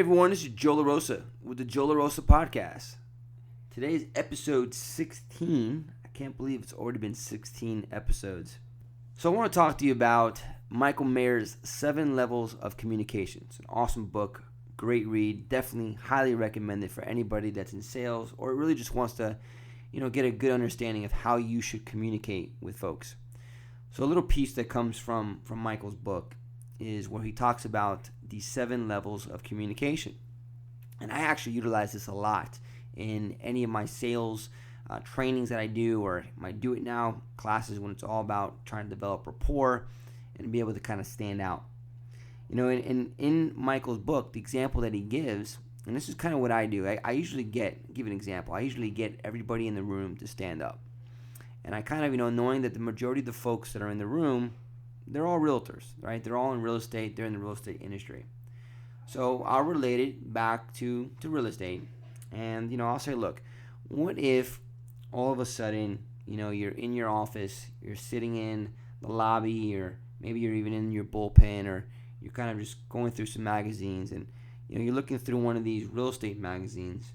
everyone, this is Joe Rosa with the Joe Rosa podcast. Today is episode 16. I can't believe it's already been 16 episodes. So I want to talk to you about Michael Maher's 7 Levels of Communication. It's an awesome book, great read, definitely highly recommended for anybody that's in sales or really just wants to, get a good understanding of how you should communicate with folks. So a little piece that comes from Michael's book is where he talks about the 7 levels of communication. And I actually utilize this a lot in any of my sales trainings that I do, or my Do It Now classes when it's all about trying to develop rapport and be able to kind of stand out. In Michael's book, the example that he gives, and this is kind of what I do, I usually give an example. I usually get everybody in the room to stand up. And I kind of, knowing that the majority of the folks that are in the room, they're all realtors, right? They're all in real estate. They're in the real estate industry. So I'll relate it back to real estate. And, I'll say, look, what if all of a sudden, you're in your office, you're sitting in the lobby, or maybe you're even in your bullpen, or you're kind of just going through some magazines, and, you're looking through one of these real estate magazines.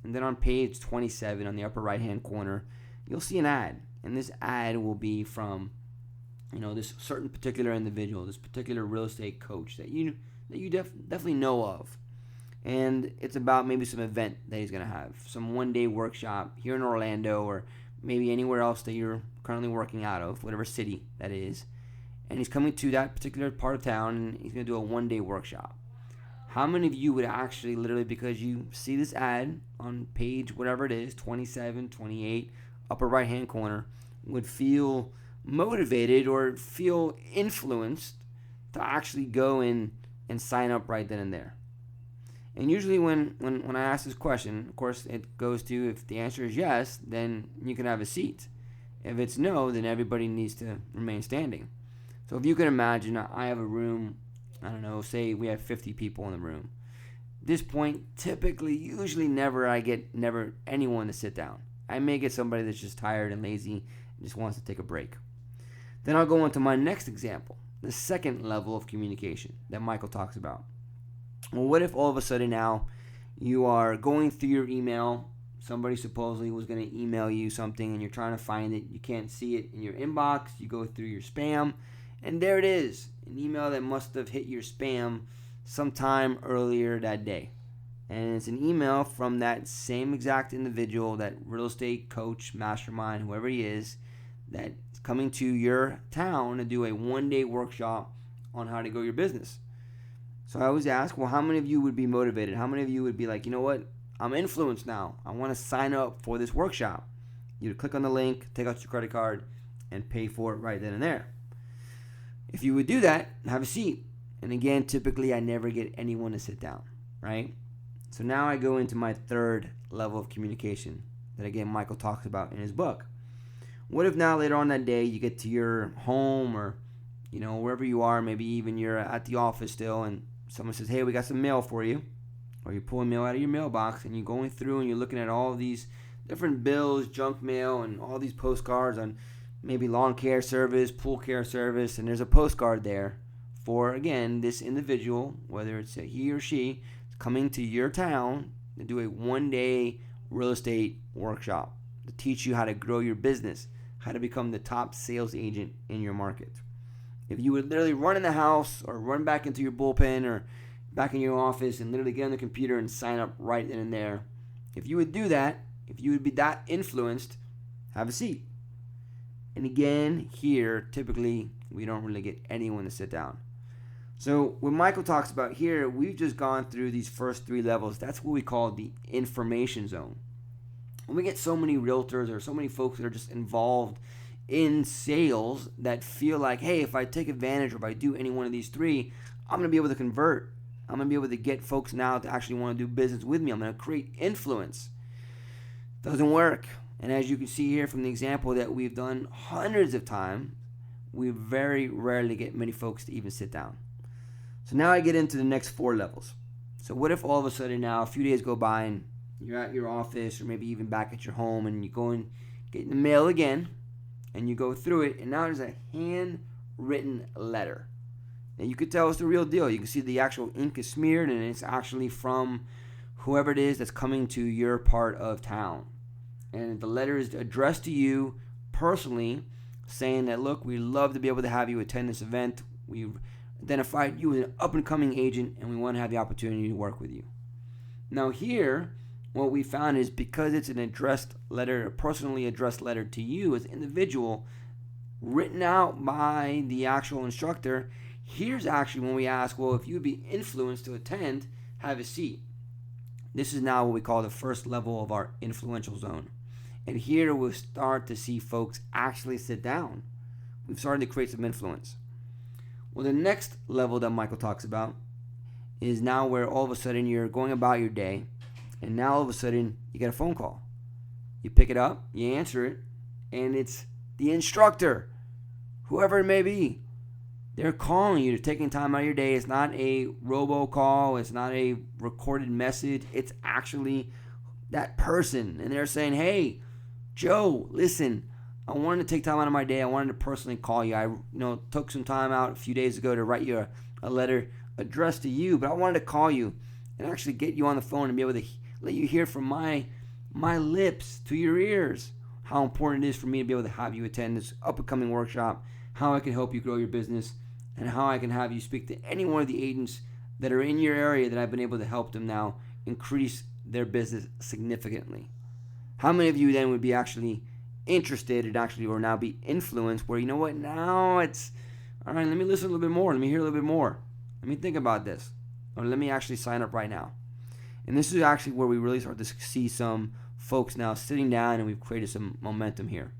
And then on page 27 on the upper right-hand corner, you'll see an ad. And this ad will be from this certain particular individual, this particular real estate coach that you definitely know of. And it's about maybe some event that he's going to have, some one-day workshop here in Orlando, or maybe anywhere else that you're currently working out of, whatever city that is. And he's coming to that particular part of town, and he's going to do a one-day workshop. How many of you would actually literally, because you see this ad on page whatever it is, 27, 28, upper right-hand corner, would feel motivated or feel influenced to actually go in and sign up right then and there? And usually when I ask this question, of course, it goes to, if the answer is yes, then you can have a seat. If it's no, then everybody needs to remain standing. So if you can imagine, I have a room, say we have 50 people in the room. At this point, usually never anyone to sit down. I may get somebody that's just tired and lazy and just wants to take a break. Then I'll go on to my next example, the second level of communication that Michael talks about. Well, what if all of a sudden now you are going through your email, somebody supposedly was going to email you something and you're trying to find it, you can't see it in your inbox, you go through your spam, and there it is, an email that must have hit your spam sometime earlier that day. And it's an email from that same exact individual, that real estate coach, mastermind, whoever he is, that's coming to your town to do a one-day workshop on how to grow your business. So I always ask, well, how many of you would be motivated? How many of you would be like, you know what? I'm influenced now. I want to sign up for this workshop. You click on the link, take out your credit card, and pay for it right then and there. If you would do that, have a seat. And again, typically I never get anyone to sit down, right? So now I go into my third level of communication that, again, Michael talks about in his book. What if now later on that day you get to your home, or wherever you are, maybe even you're at the office still, and someone says, hey, we got some mail for you, or you're pulling mail out of your mailbox and you're going through and you're looking at all these different bills, junk mail, and all these postcards on maybe lawn care service, pool care service, and there's a postcard there for, again, this individual, whether it's he or she, coming to your town to do a one-day real estate workshop to teach you how to grow your business, how to become the top sales agent in your market. If you would literally run in the house or run back into your bullpen or back in your office and literally get on the computer and sign up right then and there, if you would do that, if you would be that influenced, have a seat. And again, here, typically, we don't really get anyone to sit down. So what Michael talks about here, we've just gone through these first 3 levels. That's what we call the information zone. When we get so many realtors or so many folks that are just involved in sales that feel like, hey, if I take advantage or if I do any one of these 3, I'm going to be able to convert. I'm going to be able to get folks now to actually want to do business with me. I'm going to create influence. Doesn't work. And as you can see here from the example that we've done hundreds of times, we very rarely get many folks to even sit down. So now I get into the next 4 levels. So what if all of a sudden now, a few days go by and you're at your office or maybe even back at your home and you go and get the mail again and you go through it, and now there's a handwritten letter. And you could tell it's the real deal. You can see the actual ink is smeared, and it's actually from whoever it is that's coming to your part of town. And the letter is addressed to you personally, saying that, look, we'd love to be able to have you attend this event. We've identified you as an up-and-coming agent, and we want to have the opportunity to work with you. Now here, what we found is because it's an addressed letter, a personally addressed letter to you as an individual, written out by the actual instructor, here's actually when we ask, well, if you would be influenced to attend, have a seat. This is now what we call the first level of our influential zone. And here we'll start to see folks actually sit down. We've started to create some influence. Well, the next level that Michael talks about is now where all of a sudden you're going about your day, and now all of a sudden you get a phone call. You pick it up, you answer it, and it's the instructor, whoever it may be. They're calling you. They're taking time out of your day. It's not a robocall. It's not a recorded message. It's actually that person. And they're saying, hey, Joe, listen, I wanted to take time out of my day. I wanted to personally call you. I took some time out a few days ago to write you a letter addressed to you, but I wanted to call you and actually get you on the phone and be able to let you hear from my lips to your ears how important it is for me to be able to have you attend this up-and-coming workshop, how I can help you grow your business, and how I can have you speak to any one of the agents that are in your area that I've been able to help them now increase their business significantly. How many of you then would be actually interested in actually or now be influenced where, you know what, now it's, all right, let me listen a little bit more. Let me hear a little bit more. Let me think about this. Or let me actually sign up right now. And this is actually where we really start to see some folks now sitting down, and we've created some momentum here.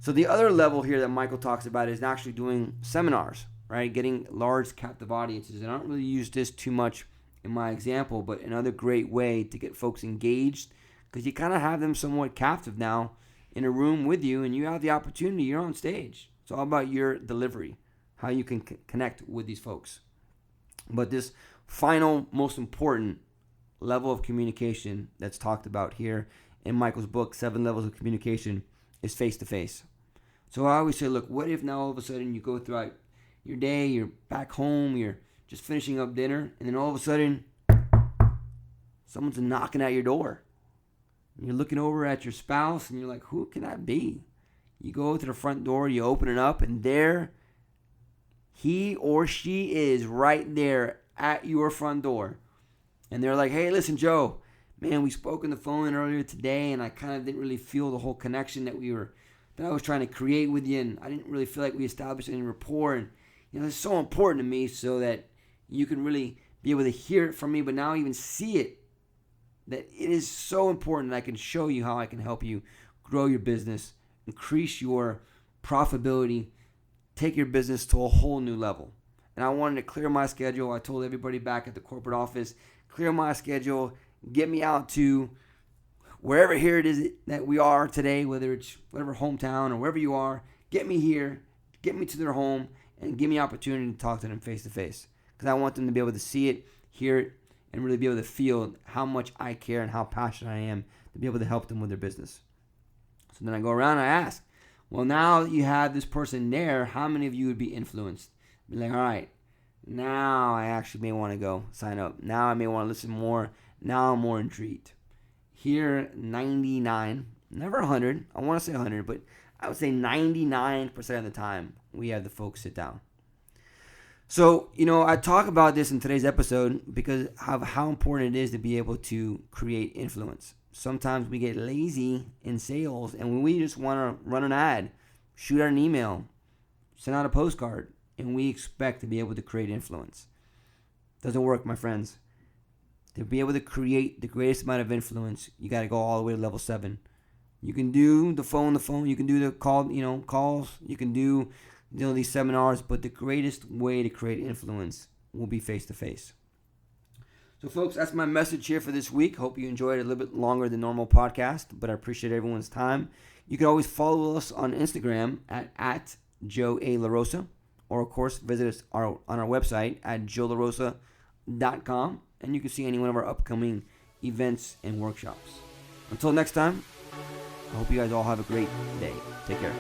So the other level here that Michael talks about is actually doing seminars, right? Getting large captive audiences. And I don't really use this too much in my example, but another great way to get folks engaged, because you kind of have them somewhat captive now in a room with you, and you have the opportunity. You're on stage. It's all about your delivery, how you can connect with these folks. But this final, most important level of communication that's talked about here in Michael's book, 7 Levels of Communication, is face-to-face. So I always say, look, what if now all of a sudden you go throughout your day, you're back home, you're just finishing up dinner, and then all of a sudden someone's knocking at your door. And you're looking over at your spouse, and you're like, who can that be? You go to the front door, you open it up, and there he or she is right there at your front door. And they're like, hey, listen, Joe, man, we spoke on the phone earlier today, and I kind of didn't really feel the whole connection that I was trying to create with you, and I didn't really feel like we established any rapport. And it's so important to me so that you can really be able to hear it from me, but now even see it, that it is so important that I can show you how I can help you grow your business, increase your profitability, take your business to a whole new level. And I wanted to clear my schedule. I told everybody back at the corporate office, clear my schedule, get me out to wherever here it is that we are today, whether it's whatever hometown or wherever you are, get me here, get me to their home, and give me opportunity to talk to them face to face. Because I want them to be able to see it, hear it, and really be able to feel how much I care and how passionate I am to be able to help them with their business. So then I go around and I ask, well, now that you have this person there, how many of you would be influenced? Be like, all right, now I actually may want to go sign up. Now I may want to listen more. Now I'm more intrigued. Here, 99, never 100. I want to say 100, but I would say 99% of the time we have the folks sit down. So, I talk about this in today's episode because of how important it is to be able to create influence. Sometimes we get lazy in sales, and when we just want to run an ad, shoot out an email, send out a postcard, and we expect to be able to create influence. Doesn't work, my friends. To be able to create the greatest amount of influence, you got to go all the way to level 7. You can do the phone, you can do the calls, you can do these seminars, but the greatest way to create influence will be face to face. So folks, that's my message here for this week. Hope you enjoyed it a little bit longer than normal podcast, but I appreciate everyone's time. You can always follow us on Instagram at Joe A. LaRosa, or of course visit us on our website at joelarosa.com, and you can see any one of our upcoming events and workshops. Until next time, I hope you guys all have a great day. Take care.